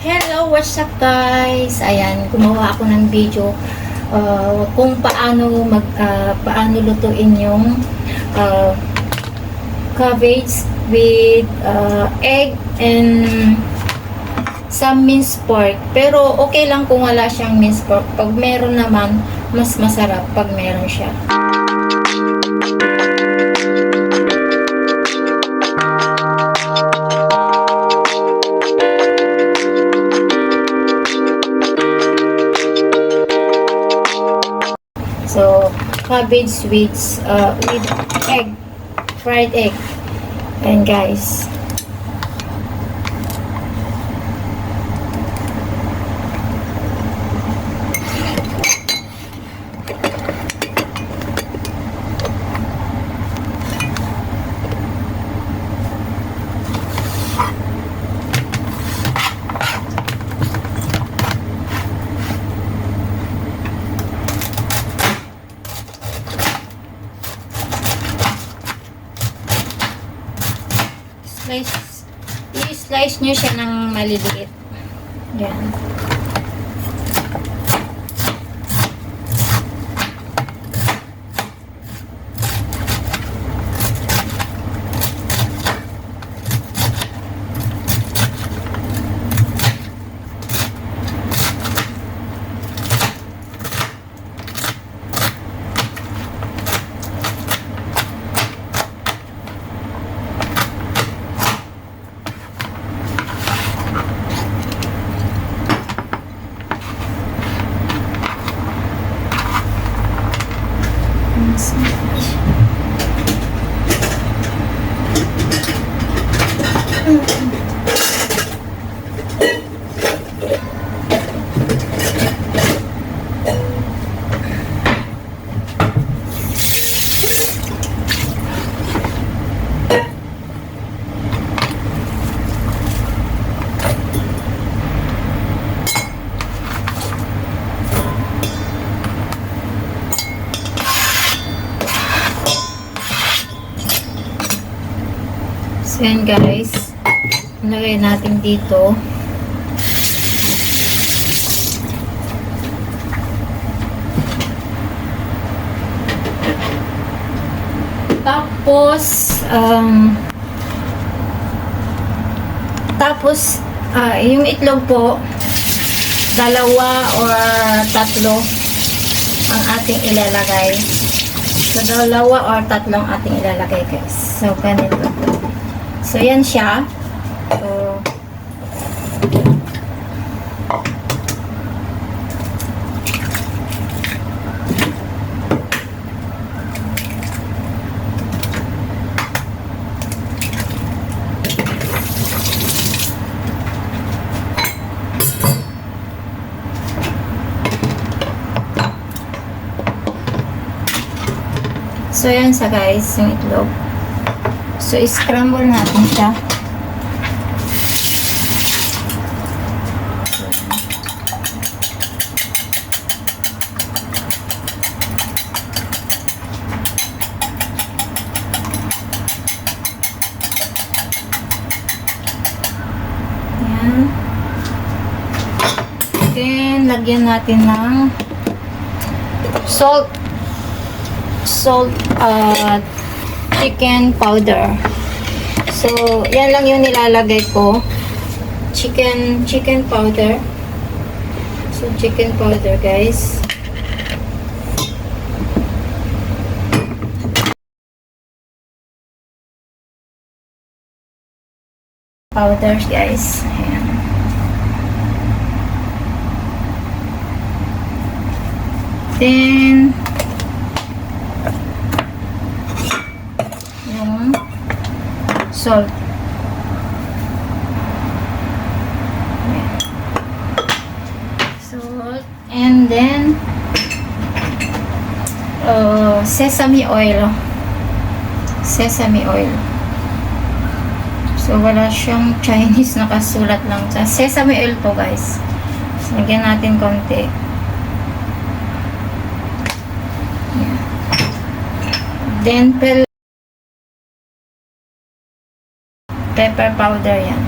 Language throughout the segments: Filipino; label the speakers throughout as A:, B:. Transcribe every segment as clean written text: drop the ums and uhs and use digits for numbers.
A: Hello, what's up guys? Ayan, gumawa ako ng video kung paano lutuin yung cabbage with egg and some minced pork. Pero okay lang kung wala siyang minced pork. Pag meron naman, mas masarap pag meron siya. So, cabbage with egg, fried egg. And guys, i-slice nyo siya ng maliliit. Yan. So yan guys, ilagay natin dito. Tapos yung itlog po, 2 or 3 ang ating ilalagay. So 2 or 3 ang ating ilalagay guys. So ganito. So, yan siya. So, yan sa guys, yung itlog. So, scramble natin siya. Ayan. Then, lagyan natin ng salt chicken powder. So, yan lang yung nilalagay ko. Chicken powder. So, chicken powder, guys. Powders, guys. Ayan. Then, salt. Salt. And then sesame oil. Sesame oil. So wala siyang Chinese, nakasulat lang sa sesame oil to guys. So lagyan natin konti. Yeah. Then pepper powder yan.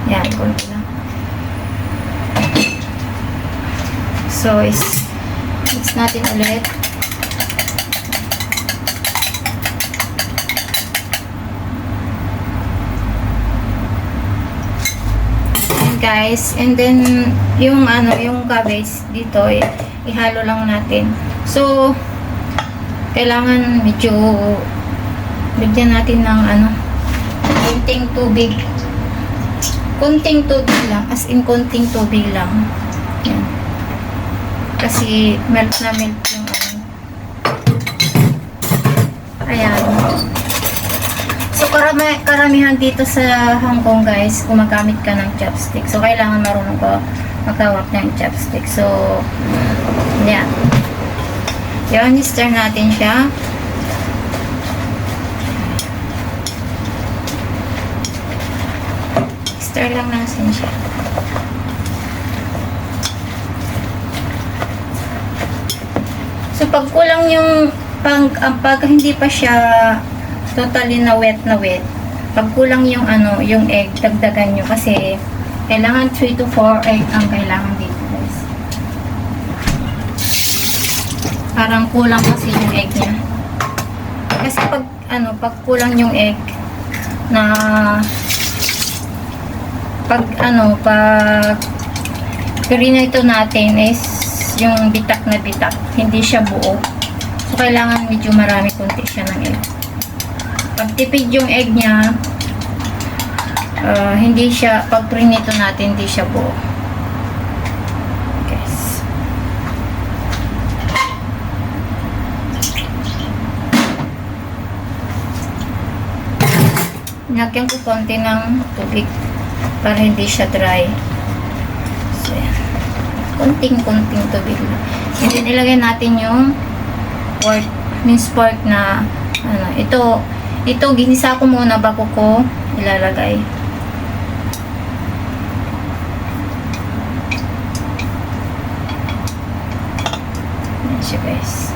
A: Yan, konti lang. So, mix natin ulit. Guys, and then yung cabbage dito ihalo lang natin. So kailangan medyo bigyan natin ng konting tubig lang, as in konting tubig lang. Yan. Kasi melt na melt yung ayan. So, karamihan dito sa Hong Kong, guys, gumagamit ka ng chopstick. So, kailangan marunong ka magkawak ng chopstick. So, yan. Yan, stir natin siya. Stir lang natin siya. So, pag kulang yung, pag hindi pa siya totally na wet, pag kulang yung yung egg, dagdagan nyo kasi kailangan 3 to 4 egg ang kailangan dito, guys. Parang kulang kasi yung egg niya. Kasi pag kulang yung egg na pag ito natin is yung bitak na bitak, hindi siya buo. So kailangan medyo marami konti siya ng egg. Pag tipid yung egg niya, hindi siya, pag prinito natin, hindi siya buo. Guys. Nilagyan ko konti ng tubig para hindi siya dry. So, yan. Konting-konting tubig lang. And then, ilagay natin yung pork, minced pork na, ito, ginisa ko muna bago ko ilalagay. Ayan siya, guys.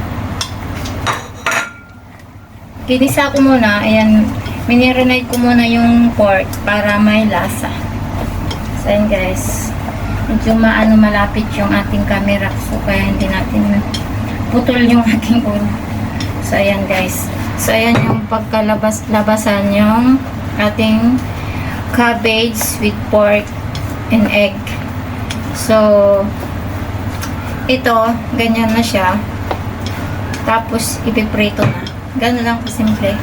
A: Ginisa ko muna, ayan, minirinate ko muna yung pork para may lasa. So, ayan, guys. Medyo malapit yung ating camera, so kaya hindi natin putol yung aking ulo. So, ayan, guys. So, ayan yung pagkalabas-labasan yung ating cabbage with pork and egg. So, ito, ganyan na siya. Tapos, ipiprito na. Ganun lang kasimple.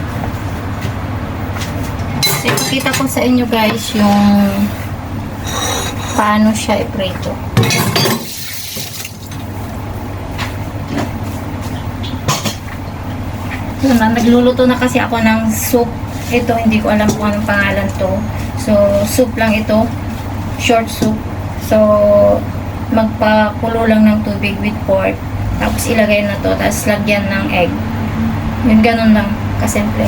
A: So, ipakita ko sa inyo, guys, yung paano siya iprito. Nagluluto na kasi ako ng soup. Ito, hindi ko alam kung anong pangalan to. So, soup lang ito. Short soup. So, magpakulo lang ng tubig with pork. Tapos, ilagay na to. Tapos, lagyan ng egg. Yun, ganun lang. Kasimple.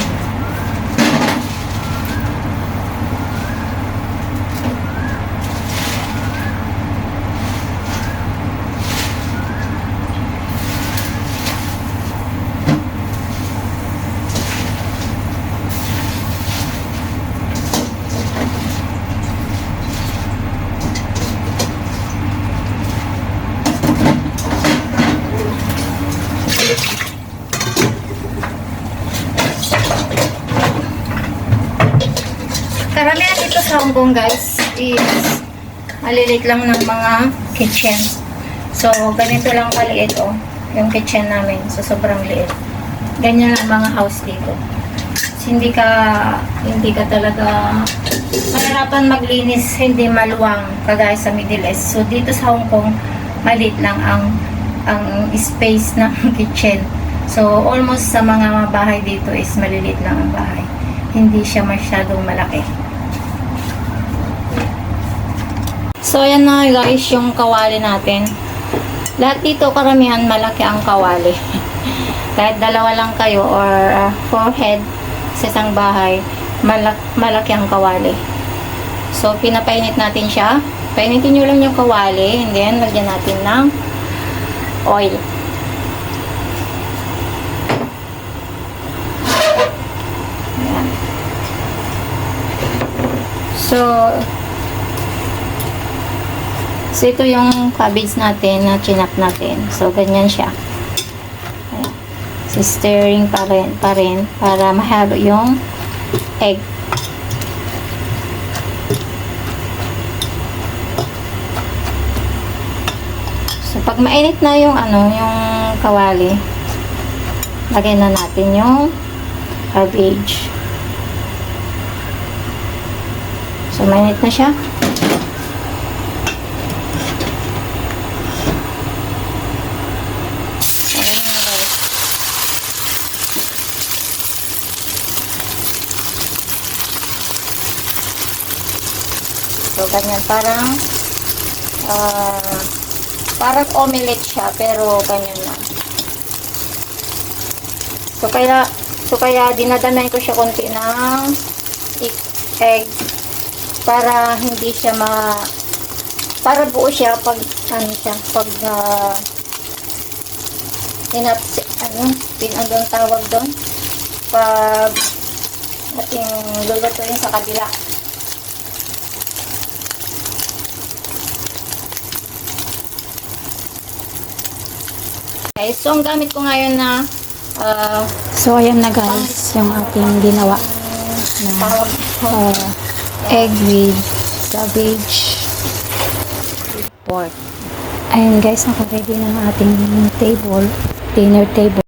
A: Karamihan dito sa Hong Kong, guys, is malilit lang ng mga kitchen. So, ganito lang kaliit, oh, yung kitchen namin. So, sobrang liit. Ganyan lang mga house dito. So, hindi ka talaga mahirapan maglinis, hindi maluwang kagaya sa Middle East. So, dito sa Hong Kong, maliit lang ang space ng kitchen. So, almost sa mga bahay dito is malilit lang ang bahay. Hindi siya masyadong malaki. So, ayan na, guys, yung kawali natin. Lahat dito, karamihan malaki ang kawali. Kahit dalawa lang kayo or 4 head sa isang bahay, malaki ang kawali. So, pinapainit natin siya. Painitin nyo lang yung kawali, and then, lagyan natin ng oil. Ayan. So, So, ito yung cabbage natin na chinap natin. So, ganyan siya. Ayan. So, stirring pa rin para mahalo yung egg. So, pag mainit na yung yung kawali, lagay na natin yung cabbage. So, mainit na siya. So, ganyan. Parang omelette siya, pero ganyan lang. So, kaya dinadamay ko siya konti ng egg para hindi siya para buo siya pag anong tawag doon, pag ating lulutuin sa kabila. Okay, so ang gamit ko ngayon na
B: So, ayan na guys, yung ating ginawa na egg with cabbage pork. Ayan guys, naka-ready na ang ating dinner table.